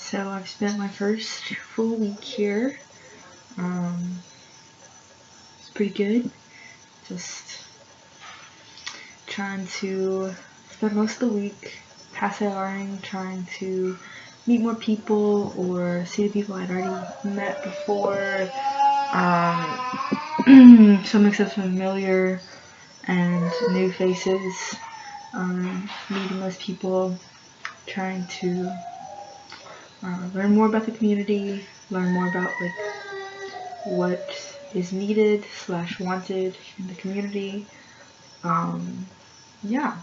So I've spent my first full week here. It's pretty good. Just trying to spend most of the week passive trying to meet more people or see the people I'd already met before. Some mix of familiar and new faces. Meeting those people, trying to learn more about the community, learn more about what is needed / wanted in the community. Yeah,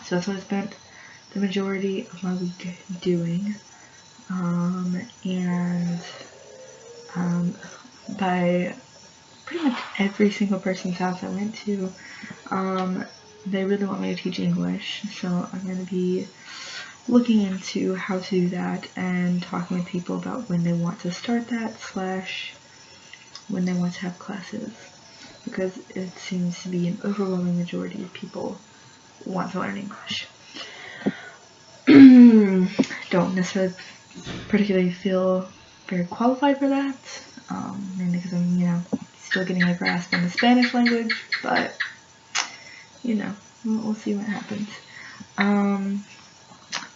so that's what I spent the majority of my week doing. And by pretty much every single person's house I went to, they really want me to teach English, so I'm going to be looking into how to do that and talking with people about when they want to start that / when they want to have classes, because it seems to be an overwhelming majority of people want to learn English. Don't necessarily particularly feel very qualified for that, mainly because I'm, still getting a grasp on the Spanish language, but, we'll see what happens.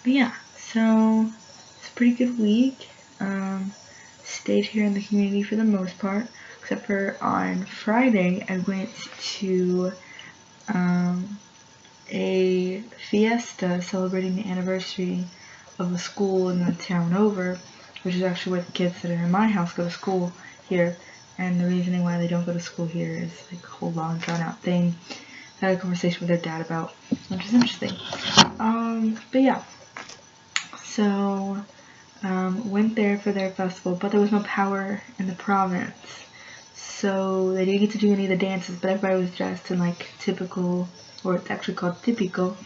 But yeah, so it's a pretty good week. Stayed here in the community for the most part, except for on Friday I went to a fiesta celebrating the anniversary of a school in the town over, which is actually where the kids that are in my house go to school here. And the reasoning why they don't go to school here is like a whole long drawn out thing. I had a conversation with their dad about, which is interesting. But yeah, so went there for their festival, but there was no power in the province, so they didn't get to do any of the dances, but everybody was dressed in like typical, or it's actually called típico,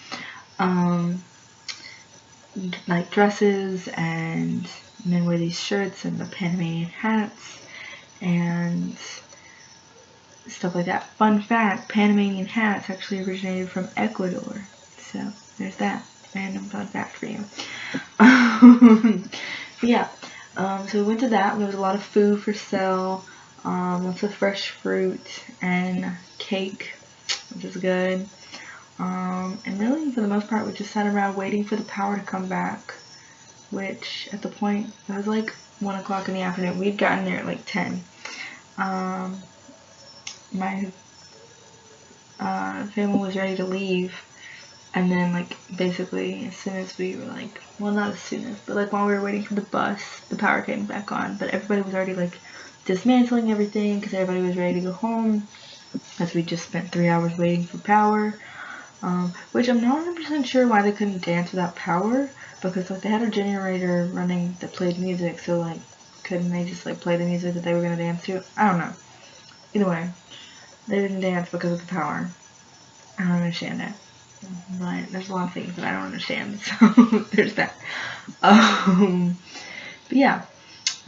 like dresses, and men wear these shirts and the Panamanian hats and stuff like that. Fun fact, Panamanian hats actually originated from Ecuador, so there's that random fun fact for you. Yeah, so we went to that. There was a lot of food for sale, lots of fresh fruit and cake, which is good. And really, for the most part, we just sat around waiting for the power to come back, which at the point, it was like 1 o'clock in the afternoon. We'd gotten there at like 10. My family was ready to leave, and then like basically as soon as we were like, well, not as soon as, but like while we were waiting for the bus, the power came back on, but everybody was already like dismantling everything because everybody was ready to go home, as we just spent 3 hours waiting for power. Which I'm not 100% sure why they couldn't dance without power, because like they had a generator running that played music, so like couldn't they just like play the music that they were gonna dance to? I don't know. Either way, they didn't dance because of the power. I don't understand that, but there's a lot of things that I don't understand, so there's that. But yeah,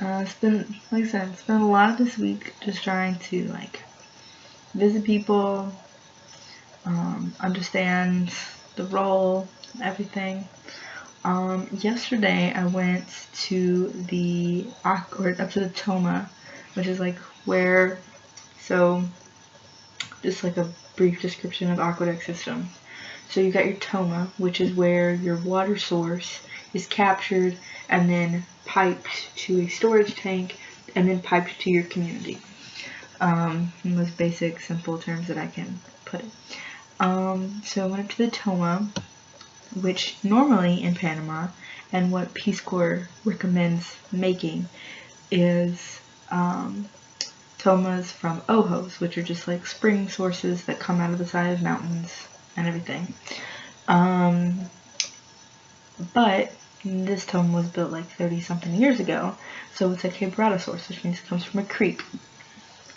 it's been, like I said, spent a lot of this week just trying to like visit people, understand the role, everything. Yesterday I went to up to the Toma, which is like where, so just like a brief description of aqueduct system. So you got your Toma, which is where your water source is captured and then piped to a storage tank and then piped to your community. In the most basic, simple terms that I can put it. So I went up to the Toma, which normally in Panama, and what Peace Corps recommends making, is tomas from ojos, which are just like spring sources that come out of the side of mountains and everything. But this toma was built like 30 something years ago, so it's a quebrada source, which means it comes from a creek.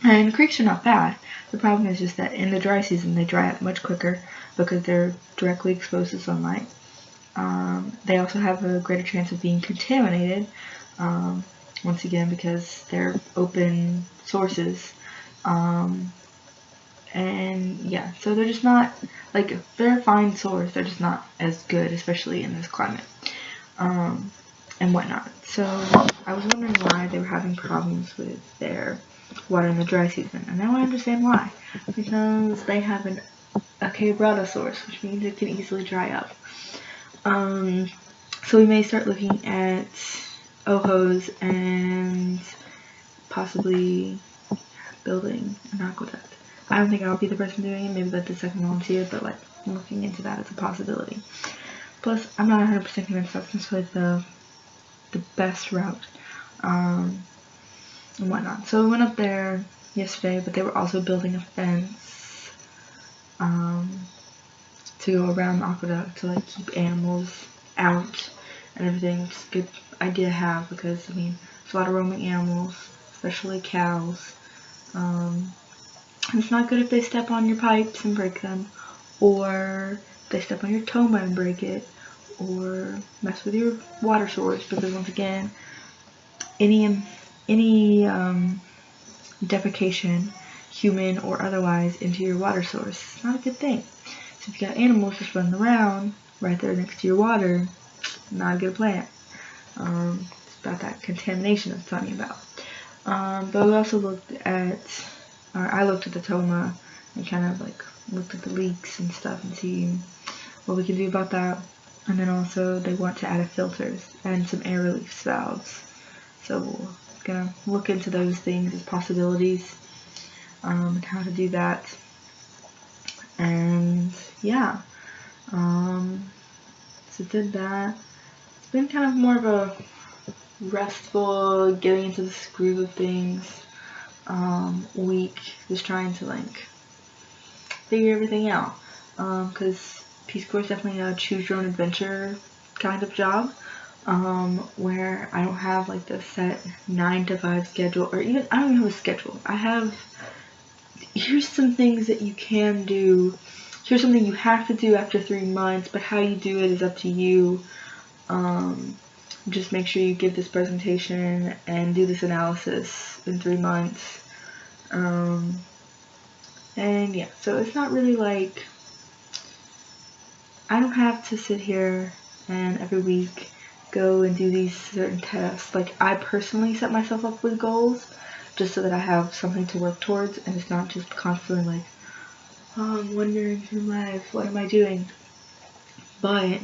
And creeks are not bad. The problem is just that in the dry season they dry up much quicker because they're directly exposed to sunlight. They also have a greater chance of being contaminated, once again because they're open sources. And yeah, so they're just not, they're a fine source, they're just not as good, especially in this climate. and whatnot. So I was wondering why they were having problems with their water in the dry season, and now I understand why. Because they have a quebrada source, which means it can easily dry up. So we may start looking at ojos and possibly building an aqueduct. I don't think I'll be the person doing it, maybe like the second volunteer, but like looking into that as a possibility. Plus, I'm not 100% convinced that's necessarily the best route, and whatnot. So we went up there yesterday, but they were also building a fence, to go around the aqueduct to like keep animals out and everything, which is a good idea to have because, I mean, there's a lot of roaming animals, especially cows. It's not good if they step on your pipes and break them, or they step on your toma and break it, or mess with your water source, because once again, any defecation, human or otherwise, into your water source is not a good thing. So if you got animals just running around right there next to your water, not a good plan. It's about that contamination I was talking about. But we also looked at, or I looked at the Toma and kind of like looked at the leaks and stuff and see what we can do about that. And then also they want to add a filters and some air release valves. So we're gonna look into those things as possibilities, and how to do that. And yeah, so did that. It's been kind of more of a restful, getting into the groove of things week, just trying to like figure everything out, because Peace Corps is definitely a choose your own adventure kind of job, where I don't have like the set 9 to 5 schedule, or even, I don't even have a schedule. I have, here's some things that you can do, here's something you have to do after 3 months, but how you do it is up to you. Just make sure you give this presentation and do this analysis in 3 months. And yeah, so it's not really like, I don't have to sit here and every week go and do these certain tests. Like, I personally set myself up with goals just so that I have something to work towards, and it's not just constantly like, oh, I'm wondering through life, what am I doing? But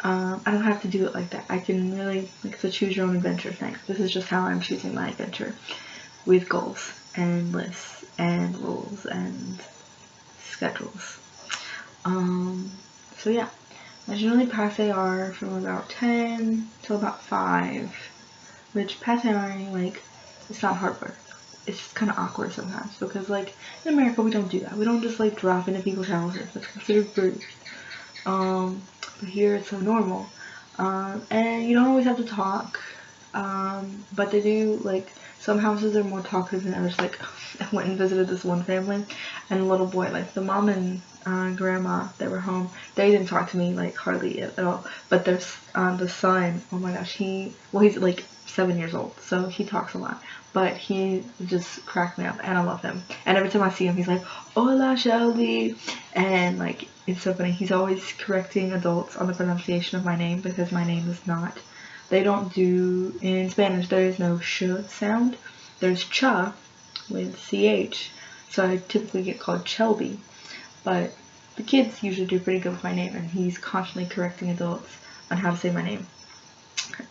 I don't have to do it like that. I can really, like, it's a choose your own adventure thing. This is just how I'm choosing my adventure, with goals and lists and rules and schedules. So yeah, I generally pass AR from about 10 till about 5, which passing AR, like, it's not hard work. It's just kind of awkward sometimes, because like in America we don't do that. We don't just like drop into people's houses. That's considered rude. But here it's so normal. And you don't always have to talk. But they do, like, some houses are more talkative than others. Like, I went and visited this one family, and the little boy, like, the mom and grandma that were home, they didn't talk to me, like, hardly at all. But there's the son, oh my gosh, he's like 7 years old, so he talks a lot. But he just cracked me up, and I love him. And every time I see him, he's like, "Hola, Shelby," and like, it's so funny. He's always correcting adults on the pronunciation of my name, because my name is not. They don't do, in Spanish, there is no sh sound. There's cha with ch, so I typically get called Shelby. But the kids usually do pretty good with my name, and he's constantly correcting adults on how to say my name.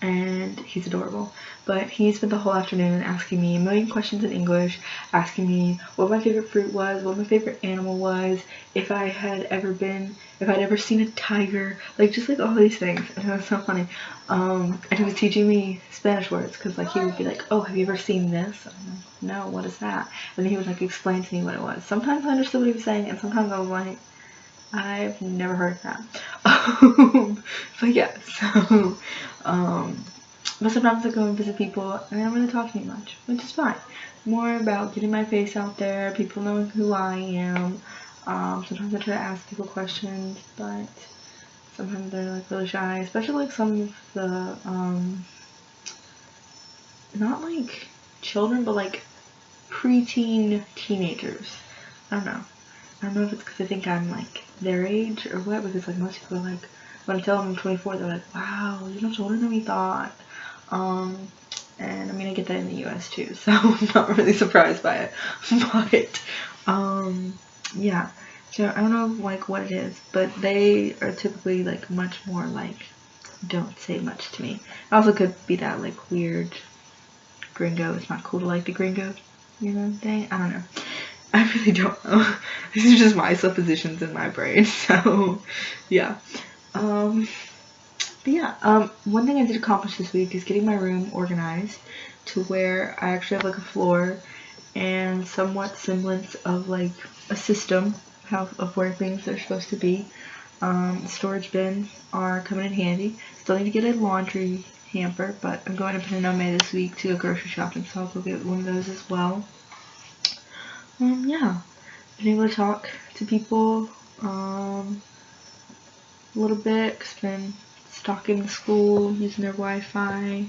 And he's adorable. But he spent the whole afternoon asking me a million questions in English, asking me what my favorite fruit was, what my favorite animal was, if I'd ever seen a tiger, like, just like all these things. And it was so funny. And he was teaching me Spanish words, because like he would be like, "Oh, have you ever seen this?" And I'm like, "No, what is that?" And then he would like explain to me what it was. Sometimes I understood what he was saying, and sometimes I was like, I've never heard of that. But yeah, so, but sometimes I go and visit people and I don't really talk to me much, which is fine. More about getting my face out there, people knowing who I am. Sometimes I try to ask people questions, but sometimes they're like really shy, especially like some of the, not like children, but like preteen teenagers. I don't know if it's because I think I'm like their age or what, because like most people are like when I tell them I'm 24, they're like, wow, you're much older than we thought. And I mean, I get that in the US too, so I'm not really surprised by it. But yeah, so I don't know like what it is, but they are typically like much more like don't say much to me. It also could be that like weird gringo, it's not cool to like the gringo, you know, thing. I don't know. I really don't know. These are just my suppositions in my brain. So yeah. But yeah, one thing I did accomplish this week is getting my room organized to where I actually have like a floor and somewhat semblance of like a system of where things are supposed to be. Storage bins are coming in handy. Still need to get a laundry hamper, but I'm going to Panome this week to go grocery shopping, so I'll go get one of those as well. Yeah, been able to talk to people a little bit, cause I've been stalking the school, using their Wi-Fi.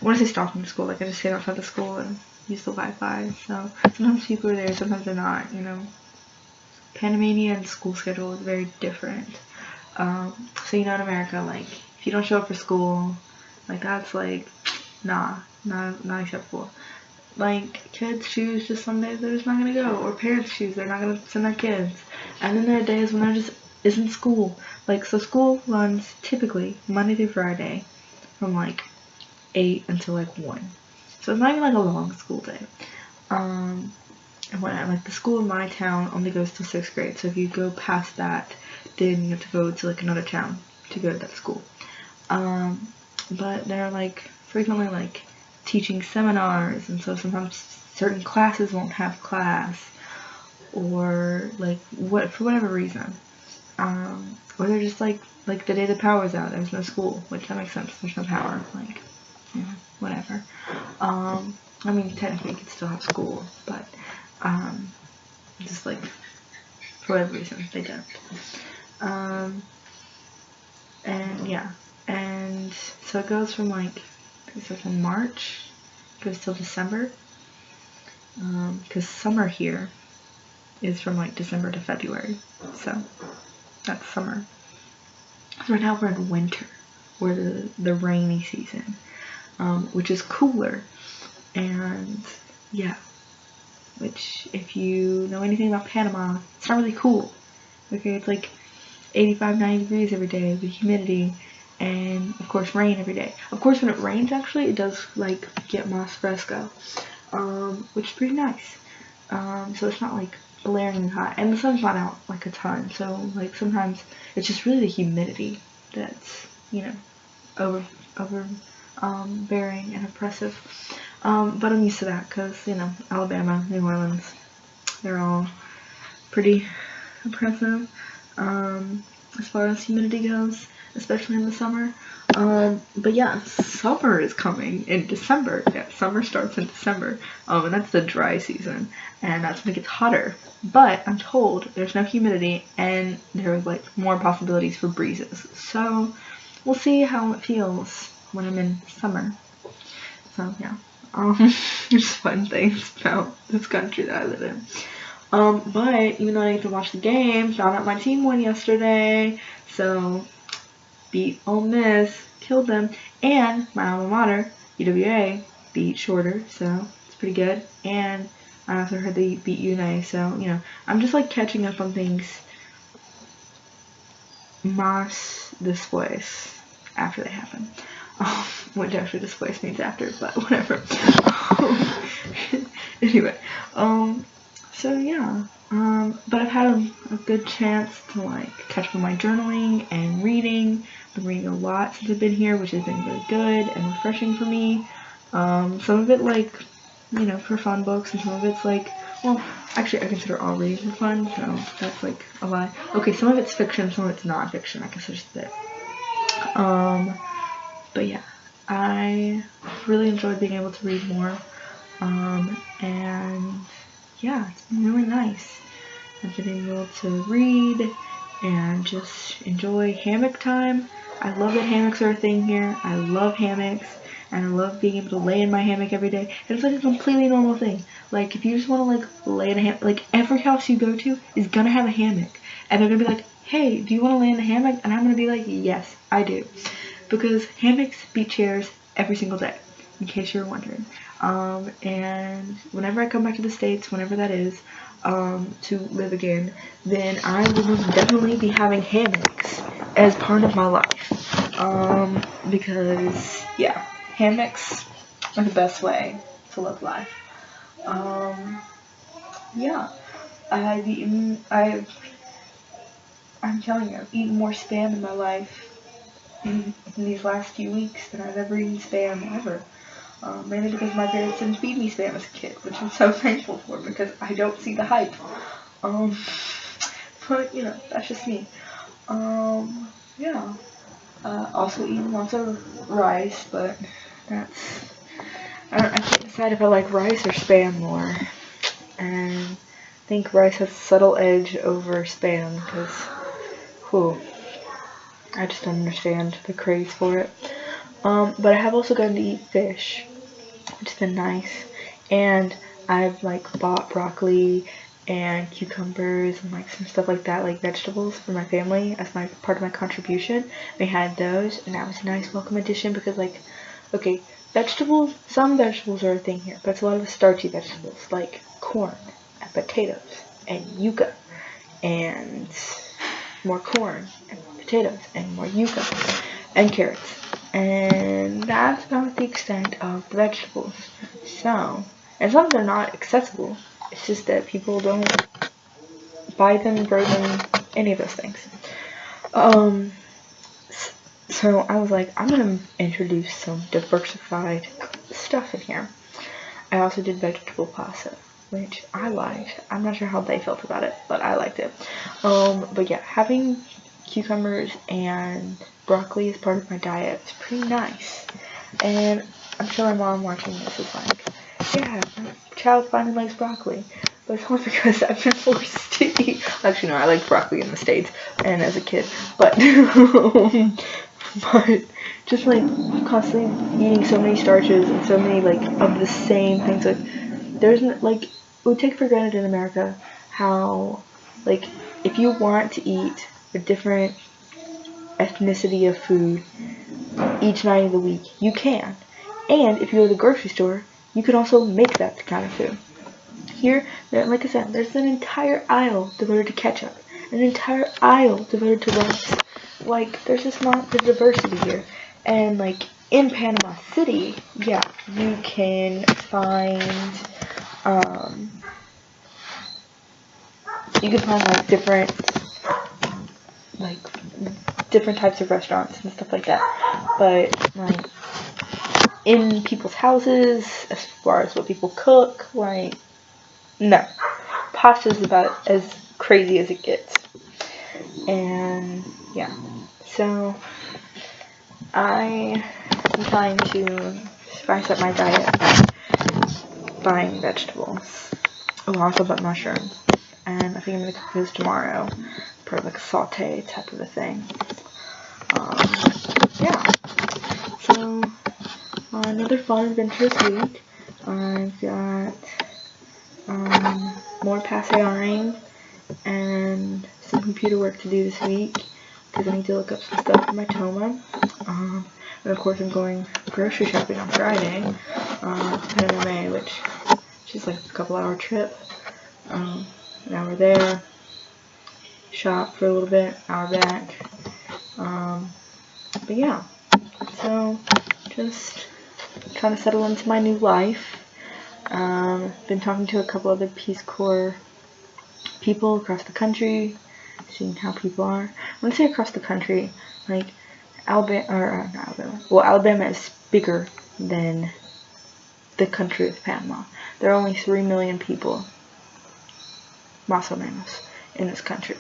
When I say stalking the school, like I just stay outside the school and use the Wi-Fi, so sometimes people are there, sometimes they're not, you know. Panamanian and school schedule is very different. So you know, in America, like, if you don't show up for school, like, that's like, not acceptable. Like, kids choose just some days they're just not gonna go, or parents choose they're not gonna send their kids. And then there are days when there just isn't school. Like, so school runs typically Monday through Friday from like 8 until like 1. So it's not even like a long school day. And when like the school in my town only goes till 6th grade, so if you go past that, then you have to go to like another town to go to that school. But they're like frequently like teaching seminars, and so sometimes certain classes won't have class, or like for whatever reason, or they're just like the day the power's out, there's no school, which that makes sense. There's no power, like, you know, whatever. I mean, technically you could still have school, but just like for whatever reason they don't. And yeah, and so it goes from like, it starts in March, goes till December, because summer here is from like December to February, so that's summer. So right now we're in winter, we're the rainy season, which is cooler, and yeah, which if you know anything about Panama, it's not really cool. Okay, it's like 85-90 degrees every day with humidity, and of course rain every day. Of course when it rains, actually it does like get más fresco, which is pretty nice. So it's not like blaringly hot, and the sun's not out like a ton, so like sometimes it's just really the humidity that's, you know, over bearing and oppressive. But I'm used to that because, you know, Alabama, New Orleans, they're all pretty oppressive as far as humidity goes, especially in the summer. But yeah, summer is coming in December. Yeah, summer starts in December, and that's the dry season, and that's when it gets hotter. But I'm told there's no humidity, and there's like more possibilities for breezes. So we'll see how it feels when I'm in summer. So yeah, just fun things about this country that I live in. But even though I get to watch the game, found out my team won yesterday, so beat Ole Miss, killed them, and my alma mater, UWA, beat Shorter, so it's pretty good. And I also heard they beat UNA, so, you know, I'm just like catching up on things más después, after they happen. Which actually después means after, but whatever. Anyway, so yeah, but I've had a good chance to like catch up on my journaling and reading. I've been reading a lot since I've been here, which has been really good and refreshing for me. Some of it like, you know, for fun books, and some of it's like, well, actually I consider all reading for fun, so that's like a lie. Okay, some of it's fiction, some of it's non-fiction, I guess I just did. But yeah, I really enjoyed being able to read more, and yeah, it's been really nice. I've been able to read and just enjoy hammock time. I love that hammocks are a thing here. I love hammocks, and I love being able to lay in my hammock every day. And it's like a completely normal thing. Like, if you just want to like lay in a hammock, like every house you go to is gonna have a hammock, and they're gonna be like, hey, do you want to lay in the hammock? And I'm going to be like, yes, I do. Because hammocks beat chairs every single day, in case you're wondering. And whenever I come back to the States, whenever that is, to live again, then I will definitely be having hammocks as part of my life. Because, yeah, hammocks are the best way to live life. Yeah, I'm telling you, I've eaten more Spam in my life in these last few weeks than I've ever eaten Spam ever. Mainly because my parents didn't feed me Spam as a kid, which I'm so thankful for because I don't see the hype. But you know, that's just me. Yeah. Also eating lots of rice, but I can't decide if I like rice or Spam more. And I think rice has a subtle edge over Spam because, I just don't understand the craze for it. But I have also gotten to eat fish, which has been nice. And I've like bought broccoli and cucumbers and like some stuff like that, like vegetables for my family as my part of my contribution. We had those, and that was a nice welcome addition because, like, okay, vegetables, some vegetables are a thing here, but it's a lot of the starchy vegetables like corn and potatoes and yuca and more corn and potatoes and more yuca and carrots. And that's about the extent of the vegetables. So, and some of them are not accessible. It's just that people don't buy them, grow them, any of those things. So I was like, I'm gonna introduce some diversified stuff in here. I also did vegetable pasta, which I liked. I'm not sure how they felt about it, but I liked it. But yeah, having cucumbers and broccoli as part of my diet is pretty nice. And I'm sure my mom watching this is like, yeah, my child finally likes broccoli. But it's only because I've been forced to eat. Actually, no, I liked broccoli in the States and as a kid. But, but just like constantly eating so many starches and so many like of the same things. Like, there's like, we take for granted in America how, like, if you want to eat a different ethnicity of food each night of the week, you can. And if you go to the grocery store, you can also make that kind of food. Here, like I said, there's an entire aisle devoted to ketchup, an entire aisle devoted to rice. Like, there's just not the diversity here. And like in Panama City, yeah, you can find like different types of restaurants and stuff like that. But like in people's houses, as far as what people cook, like, no. Pasta's about as crazy as it gets. And yeah. So I am trying to spice up my diet by buying vegetables. Oh, I also bought mushrooms. And I think I'm gonna cook those tomorrow. Probably like a saute type of a thing. Yeah. So another fun adventurous week. I've got more passe-ing and some computer work to do this week because I need to look up some stuff for my Toma. And of course I'm going grocery shopping on Friday to Panama May, which is like a couple hour trip. Now we're there, shop for a little bit, hour back. But yeah, so just trying to settle into my new life. Been talking to a couple other Peace Corps people across the country, seeing how people are. When I say across the country, like Alabama is bigger than the country of Panama. There are only 3 million people, más o menos, in this country.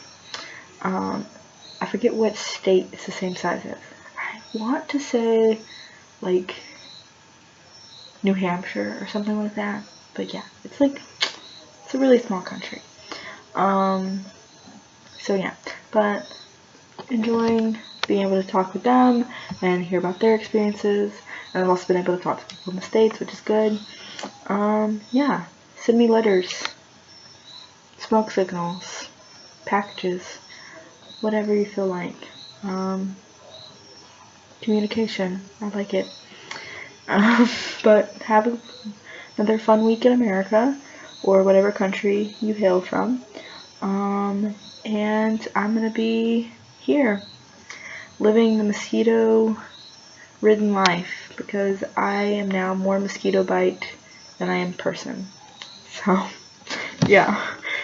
I forget what state it's the same size as. I want to say like New Hampshire or something like that. But yeah, it's a really small country. So yeah, but enjoying being able to talk with them and hear about their experiences. And I've also been able to talk to people in the States, which is good. Yeah, send me letters, smoke signals, packages, whatever you feel like. Communication, I like it. But have another fun week in America, or whatever country you hail from. And I'm gonna be here, living the mosquito-ridden life, because I am now more mosquito bite than I am person. So, yeah,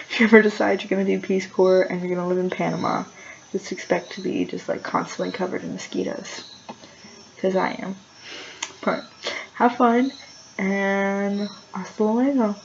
if you ever decide you're gonna do Peace Corps and you're gonna live in Panama, just expect to be just like constantly covered in mosquitoes, because I am. But have fun, and hasta luego.